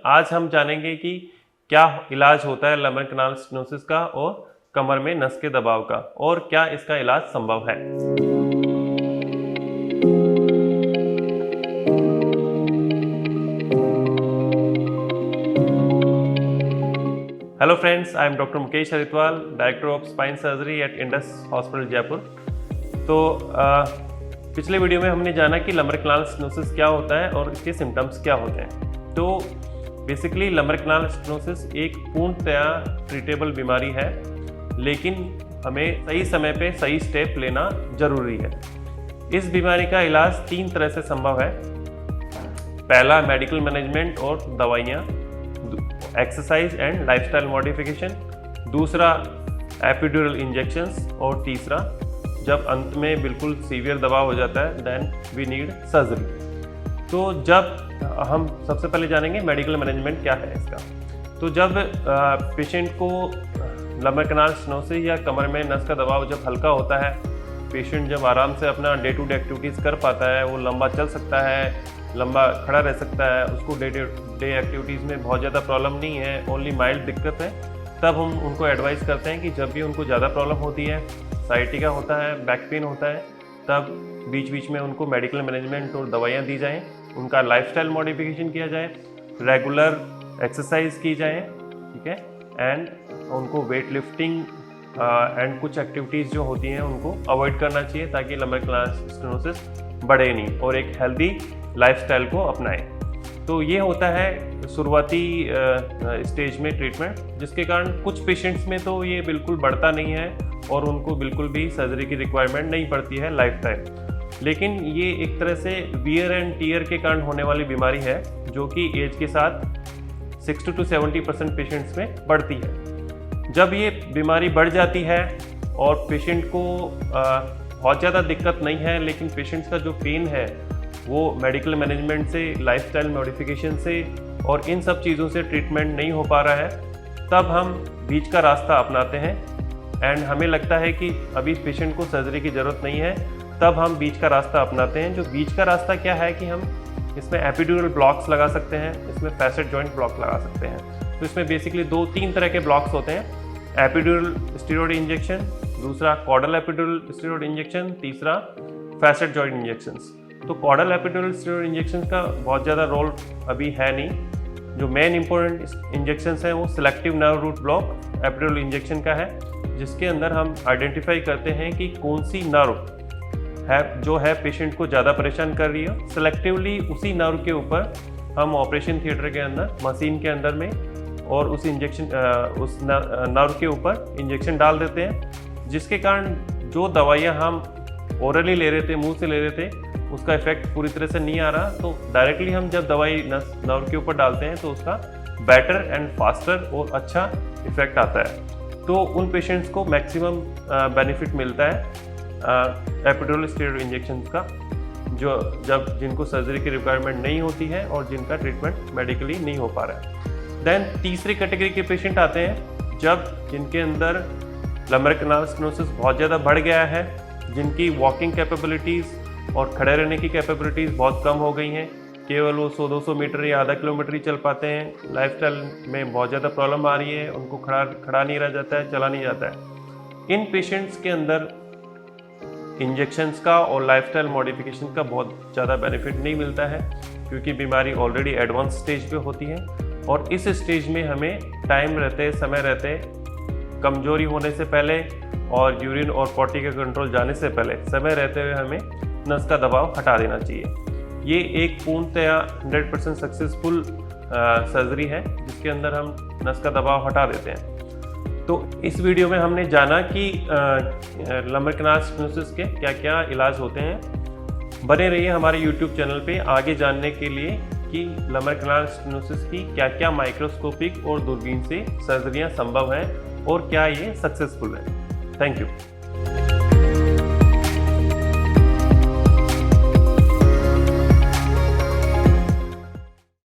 आज हम जानेंगे कि क्या इलाज होता है लंबर कैनाल स्टेनोसिस का और कमर में नस के दबाव का, और क्या इसका इलाज संभव है। Hello friends, I am doctor Mukesh Haridwal, director of spine surgery at Indus hospital Jaipur. तो पिछले वीडियो में हमने जाना कि लंबर कैनाल स्टेनोसिस क्या होता है और इसके सिम्टम्स क्या होते हैं। तो बेसिकली लंबर कैनाल स्टेनोसिस एक पूर्णतया ट्रीटेबल बीमारी है, लेकिन हमें सही समय पे सही स्टेप लेना जरूरी है। इस बीमारी का इलाज 3 तरह से संभव है। पहला, मेडिकल मैनेजमेंट और दवाइयाँ, एक्सरसाइज एंड लाइफस्टाइल मॉडिफिकेशन। दूसरा, एपिड्यूरल इंजेक्शंस। और तीसरा, जब अंत में बिल्कुल सीवियर दबाव हो जाता है, देन वी नीड सर्जरी। तो जब हम सबसे पहले जानेंगे मेडिकल मैनेजमेंट क्या है इसका। तो जब पेशेंट को लंबर कैनाल स्टेनोसिस या कमर में नस का दबाव जब हल्का होता है, पेशेंट जब आराम से अपना डे टू डे एक्टिविटीज़ कर पाता है, वो लंबा चल सकता है, लंबा खड़ा रह सकता है, उसको डे एक्टिविटीज़ में बहुत ज़्यादा प्रॉब्लम नहीं है, ओनली माइल्ड दिक्कत है, तब हम उनको एडवाइस करते हैं कि जब भी उनको ज़्यादा प्रॉब्लम होती है, साइटिका होता है, बैक पेन होता है, तब बीच बीच में उनको मेडिकल मैनेजमेंट और दवाइयाँ दी जाएँ, उनका लाइफस्टाइल मॉडिफिकेशन किया जाए, रेगुलर एक्सरसाइज की जाए, ठीक है, एंड उनको वेट लिफ्टिंग एंड कुछ एक्टिविटीज़ जो होती हैं उनको अवॉइड करना चाहिए, ताकि लंबर कैनाल स्टेनोसिस बढ़े नहीं और एक हेल्दी लाइफस्टाइल को अपनाएं। तो ये होता है शुरुआती स्टेज में ट्रीटमेंट, जिसके कारण कुछ पेशेंट्स में तो ये बिल्कुल बढ़ता नहीं है और उनको बिल्कुल भी सर्जरी की रिक्वायरमेंट नहीं पड़ती है लाइफ टाइम। लेकिन ये एक तरह से वियर एंड टीयर के कारण होने वाली बीमारी है, जो कि एज के साथ 60 to 70% पेशेंट्स में बढ़ती है। जब ये बीमारी बढ़ जाती है और पेशेंट को बहुत ज़्यादा दिक्कत नहीं है, लेकिन पेशेंट्स का जो पेन है वो मेडिकल मैनेजमेंट से, लाइफस्टाइल मॉडिफिकेशन से और इन सब चीज़ों से ट्रीटमेंट नहीं हो पा रहा है, तब हम बीच का रास्ता अपनाते हैं। एंड हमें लगता है कि अभी पेशेंट को सर्जरी की ज़रूरत नहीं है, तब हम बीच का रास्ता अपनाते हैं। जो बीच का रास्ता क्या है कि हम इसमें एपिड्यूरल ब्लॉक्स लगा सकते हैं, इसमें फैसेट जॉइंट ब्लॉक लगा सकते हैं। तो इसमें बेसिकली 2-3 तरह के ब्लॉक्स होते हैं। एपिड्यूरल स्टेरॉइड इंजेक्शन, दूसरा कॉर्डल एपिड्यूरल स्टेरॉइड इंजेक्शन, तीसरा फैसेट जॉइंट इंजेक्शंस। तो कॉर्डल एपिड्यूरल स्टेरॉइड इंजेक्शन का बहुत ज़्यादा रोल अभी है नहीं। जो मेन इंपॉर्टेंट इंजेक्शंस हैं वो selective nerve root block epidural injection का है, जिसके अंदर हम आइडेंटिफाई करते हैं कि कौन सी नर्व है जो है पेशेंट को ज़्यादा परेशान कर रही है। सिलेक्टिवली उसी नर्व के ऊपर हम ऑपरेशन थिएटर के अंदर, मशीन के अंदर में, और उस नर्व के ऊपर इंजेक्शन डाल देते हैं, जिसके कारण जो दवाइयाँ हम ओरली ले रहे थे, मुंह से ले रहे थे, उसका इफेक्ट पूरी तरह से नहीं आ रहा। तो डायरेक्टली हम जब दवाई नर्व के ऊपर डालते हैं तो उसका बेटर एंड फास्टर और अच्छा इफेक्ट आता है। तो उन पेशेंट्स को मैक्सिमम बेनिफिट मिलता है एपिड्यूरल स्टेरॉइड इंजेक्शन का, जिनको सर्जरी की रिक्वायरमेंट नहीं होती है और जिनका ट्रीटमेंट मेडिकली नहीं हो पा रहा है। देन तीसरी कैटेगरी के पेशेंट आते हैं जिनके अंदर लंबर कैनाल स्टेनोसिस बहुत ज़्यादा बढ़ गया है, जिनकी वॉकिंग कैपेबिलिटीज़ और खड़े रहने की कैपेबिलिटीज़ बहुत कम हो गई हैं, केवल वो 100-200 मीटर या आधा किलोमीटर ही चल पाते हैं। लाइफस्टाइल में बहुत ज़्यादा प्रॉब्लम आ रही है, उनको खड़ा नहीं रह जाता है, चला नहीं जाता है। इन पेशेंट्स के अंदर इंजेक्शंस का और लाइफस्टाइल मॉडिफिकेशन का बहुत ज़्यादा बेनिफिट नहीं मिलता है, क्योंकि बीमारी ऑलरेडी एडवांस स्टेज पे होती है और इस स्टेज में हमें समय रहते कमजोरी होने से पहले और यूरिन और पॉटी का कंट्रोल जाने से पहले समय रहते हुए हमें नस का दबाव हटा देना चाहिए। ये एक पूर्णतया 100% सक्सेसफुल सर्जरी है, जिसके अंदर हम नस का दबाव हटा देते हैं। तो इस वीडियो में हमने जाना कि लंबर कैनाल स्टेनोसिस के क्या क्या इलाज होते हैं। बने रहिए हमारे YouTube चैनल पे आगे जानने के लिए कि लंबर कैनाल स्टेनोसिस की क्या क्या माइक्रोस्कोपिक और दूरबीन से सर्जरियां संभव हैं और क्या ये सक्सेसफुल है। Thank you.